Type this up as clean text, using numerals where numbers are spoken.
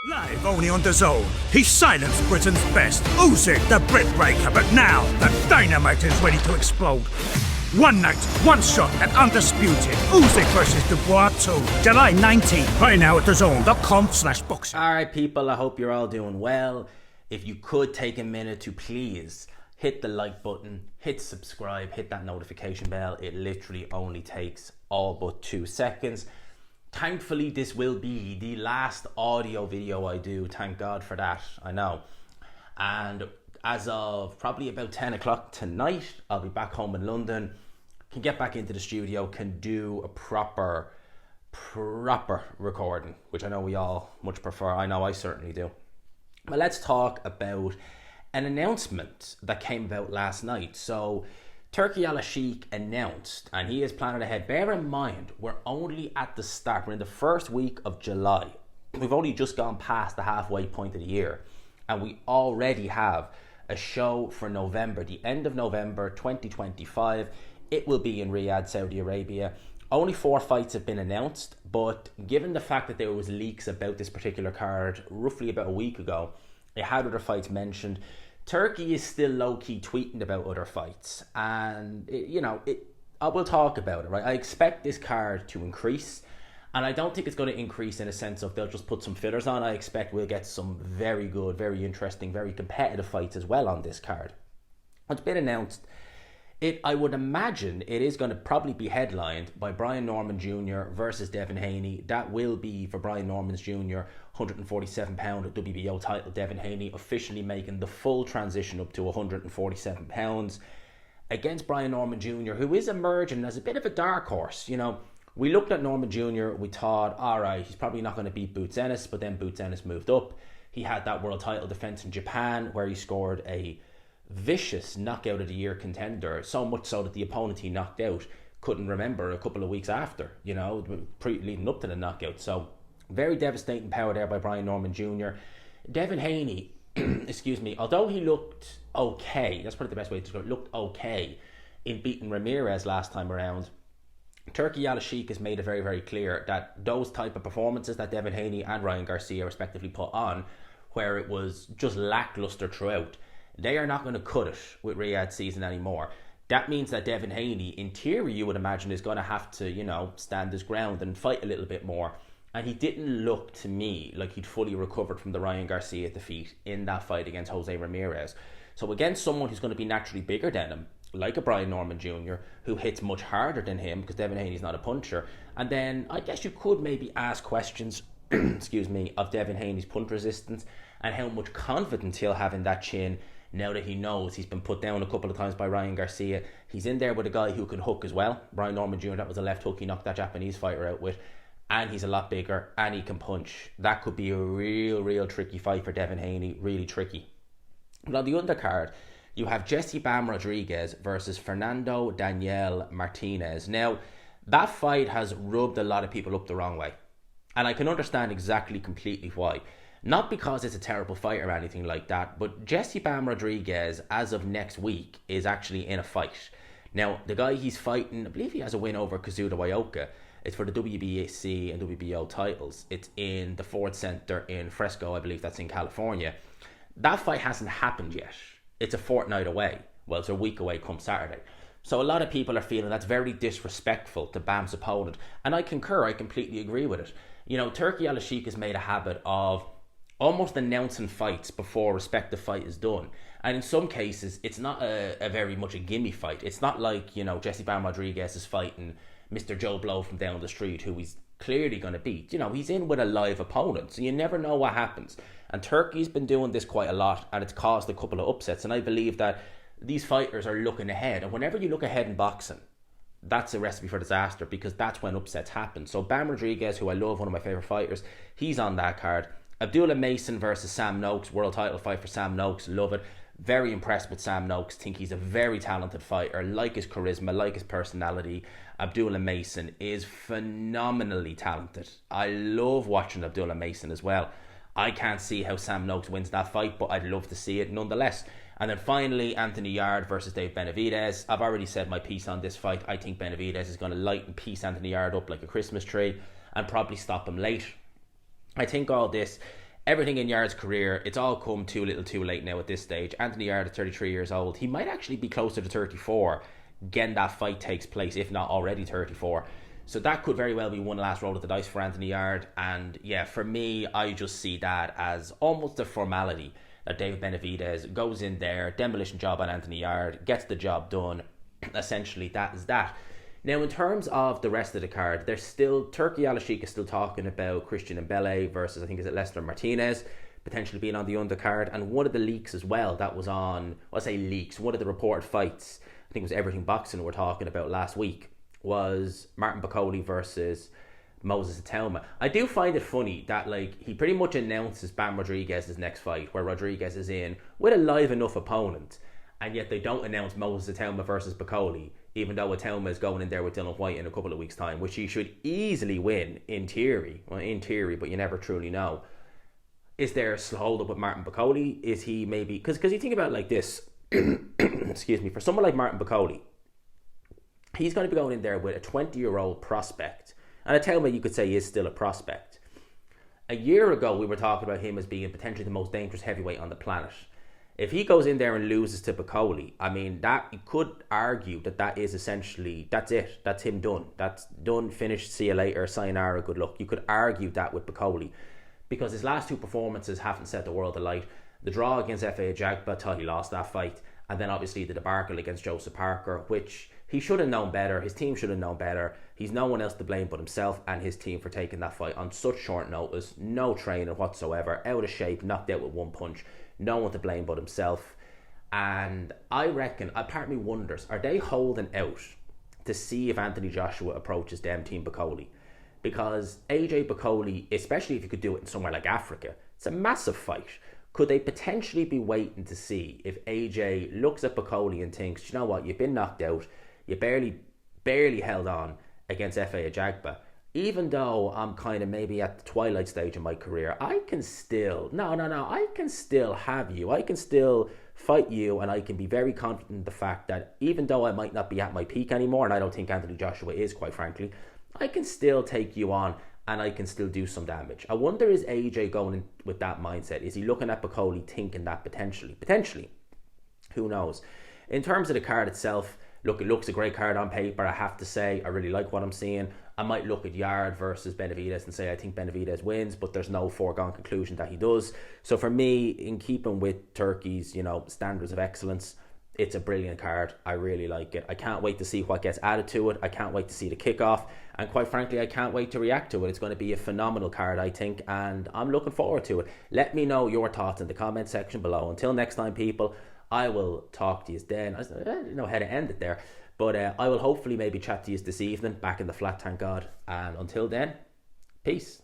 Live only on DAZN. He silenced Britain's best. Usyk, the Brit breaker, but now the dynamite is ready to explode. One night, one shot, and undisputed. Usyk versus Dubois 2. July 19th. Right now at DAZN.com/boxing. All right, people, I hope you're all doing well. If you could take a minute to please hit the like button, hit subscribe, hit that notification bell. It literally only takes all but 2 seconds. Thankfully, this will be the last audio video I do. Thank God for that, I know. And as of probably about 10 o'clock tonight, I'll be back home in London. Can get back into the studio, can do a proper recording, which I know we all much prefer. I know I certainly do. But let's talk about an announcement that came about last night. So Turki Alalshikh announced, and he is planning ahead. Bear in mind, we're only at the start. We're in the first week of July. We've only just gone past the halfway point of the year, and we already have a show for November, the end of November 2025. It will be in Riyadh, Saudi Arabia. Only 4 fights have been announced, but given the fact that there was leaks about this particular card roughly about a week ago, it had other fights mentioned. Turkey is still low-key tweeting about other fights, and I will talk about it, right? I expect this card to increase, and I don't think it's going to increase in a sense of they'll just put some fillers on. I expect we'll get some very good, very interesting, very competitive fights as well on this card. It's been announced. I would imagine it is going to probably be headlined by Brian Norman Jr. versus Devin Haney. That will be for Brian Norman Jr. 147-pound WBO title. Devin Haney officially making the full transition up to 147 pounds against Brian Norman Jr., who is emerging as a bit of a dark horse. You know, we looked at Norman Jr., we thought, all right, he's probably not going to beat Boots Ennis, but then Boots Ennis moved up. He had that world title defense in Japan where he scored a vicious knockout of the year contender, so much so that the opponent he knocked out couldn't remember a couple of weeks after, leading up to the knockout. So very devastating power there by Brian Norman Jr. Devin Haney, excuse me, although he looked okay, that's probably the best way to describe it, looked okay in beating Ramirez last time around, Turki Alalshikh has made it very, very clear that those type of performances that Devin Haney and Ryan Garcia respectively put on, where it was just lackluster throughout, they are not going to cut it with Riyadh season anymore. That means that Devin Haney, in theory, you would imagine, is going to have to, stand his ground and fight a little bit more. And he didn't look to me like he'd fully recovered from the Ryan Garcia defeat in that fight against Jose Ramirez. So against someone who's going to be naturally bigger than him, like a Brian Norman Jr., who hits much harder than him, because Devin Haney's not a puncher. And then I guess you could maybe ask questions, excuse me, of Devin Haney's punch resistance and how much confidence he'll have in that chin now that he knows he's been put down a couple of times by Ryan Garcia. He's in there with a guy who can hook as well. Brian Norman Jr., that was a left hook he knocked that Japanese fighter out with. And he's a lot bigger, and he can punch. That could be a real tricky fight for Devin Haney. Really tricky. But on the undercard, you have Jesse Bam Rodriguez versus Fernando Daniel Martinez. Now, that fight has rubbed a lot of people up the wrong way. And I can understand exactly, completely why. Not because it's a terrible fight or anything like that, but Jesse Bam Rodriguez, as of next week, is actually in a fight. Now, the guy he's fighting, I believe he has a win over Kazuda Wyoka. It's for the WBC and WBO titles. It's in the Ford Center in Fresco, I believe that's in California. That fight hasn't happened yet. It's a fortnight away. Well, it's a week away come Saturday. So a lot of people are feeling that's very disrespectful to Bam's opponent. And I concur, I completely agree with it. Turki Alalshikh has made a habit of almost announcing fights before a respective fight is done. And in some cases, it's not a very much a gimme fight. It's not like, Jesse Bam Rodriguez is fighting Mr. Joe Blow from down the street, who he's clearly going to beat. He's in with a live opponent, so you never know what happens. And Turkey's been doing this quite a lot, and it's caused a couple of upsets. And I believe that these fighters are looking ahead. And whenever you look ahead in boxing, that's a recipe for disaster, because that's when upsets happen. So Bam Rodriguez, who I love, one of my favourite fighters, he's on that card. Abdullah Mason versus Sam Noakes, world title fight for Sam Noakes, love it. Very impressed with Sam Noakes, think he's a very talented fighter, like his charisma, like his personality. Abdullah Mason is phenomenally talented. I love watching Abdullah Mason as well. I can't see how Sam Noakes wins that fight, but I'd love to see it nonetheless. And then finally, Anthony Yarde versus Dave Benavidez. I've already said my piece on this fight. I think Benavidez is going to light and piece Anthony Yarde up like a Christmas tree and probably stop him late. I think all this everything in Yard's career, it's all come too little too late now at this stage. Anthony Yard at 33 years old. He might actually be closer to 34 again that fight takes place, if not already 34. So that could very well be one last roll of the dice for Anthony Yard. And yeah, for me, I just see that as almost a formality that David Benavidez goes in there, demolition job on Anthony Yard, gets the job done. Essentially, that is that. Now, in terms of the rest of the card, there's still, Turki Alalshikh is still talking about Christian Mbele versus, I think, is it Lester Martinez, potentially being on the undercard. And one of the leaks as well that was on, well, I say leaks, one of the reported fights, I think it was Everything Boxing we're talking about last week, was Martin Bakole versus Moses Atelma. I do find it funny that, like, he pretty much announces Bam Rodriguez's next fight, where Rodriguez is in with a live enough opponent, and yet they don't announce Moses Atelma versus Bakole, even though Atelma is going in there with Dylan White in a couple of weeks' time, which he should easily win in theory. Well, in theory, but you never truly know. Is there a hold up with Martin Bakole? Is he maybe... Because you think about it like this, excuse me, for someone like Martin Bakole, he's going to be going in there with a 20-year-old prospect. And Atelma, you could say, is still a prospect. A year ago, we were talking about him as being potentially the most dangerous heavyweight on the planet. If he goes in there and loses to Bakole, I mean, that you could argue that is essentially, that's it. That's him done. That's done, finished, see you later, sayonara, good luck. You could argue that with Bakole, because his last two performances haven't set the world alight. The draw against F.A. Ajagba, till he lost that fight, and then obviously the debacle against Joseph Parker, which he should have known better. His team should have known better. He's no one else to blame but himself and his team for taking that fight on such short notice. No training whatsoever. Out of shape, knocked out with one punch. No one to blame but himself. And I reckon, a part of me wonders, are they holding out to see if Anthony Joshua approaches them Team Bakole? Because AJ Bakole, especially if you could do it in somewhere like Africa, it's a massive fight. Could they potentially be waiting to see if AJ looks at Bakole and thinks, you know what, you've been knocked out, you barely held on against F.A. Ajagba. Even though I'm kind of maybe at the twilight stage of my career, I can still, I can still have you. I can still fight you, and I can be very confident in the fact that even though I might not be at my peak anymore, and I don't think Anthony Joshua is, quite frankly, I can still take you on and I can still do some damage. I wonder, is AJ going in with that mindset? Is he looking at Bakole thinking that potentially? Potentially. Who knows? In terms of the card itself, look, it looks a great card on paper, I have to say. I really like what I'm seeing. I might look at Yard versus Benavidez and say I think Benavidez wins, but there's no foregone conclusion that he does. So for me, in keeping with Turkey's, standards of excellence, it's a brilliant card. I really like it. I can't wait to see what gets added to it. I can't wait to see the kickoff. And quite frankly, I can't wait to react to it. It's going to be a phenomenal card, I think, and I'm looking forward to it. Let me know your thoughts in the comment section below. Until next time, people, I will talk to you then. I don't know how to end it there, but I will hopefully maybe chat to you this evening back in the Flat Tank God. And until then, peace.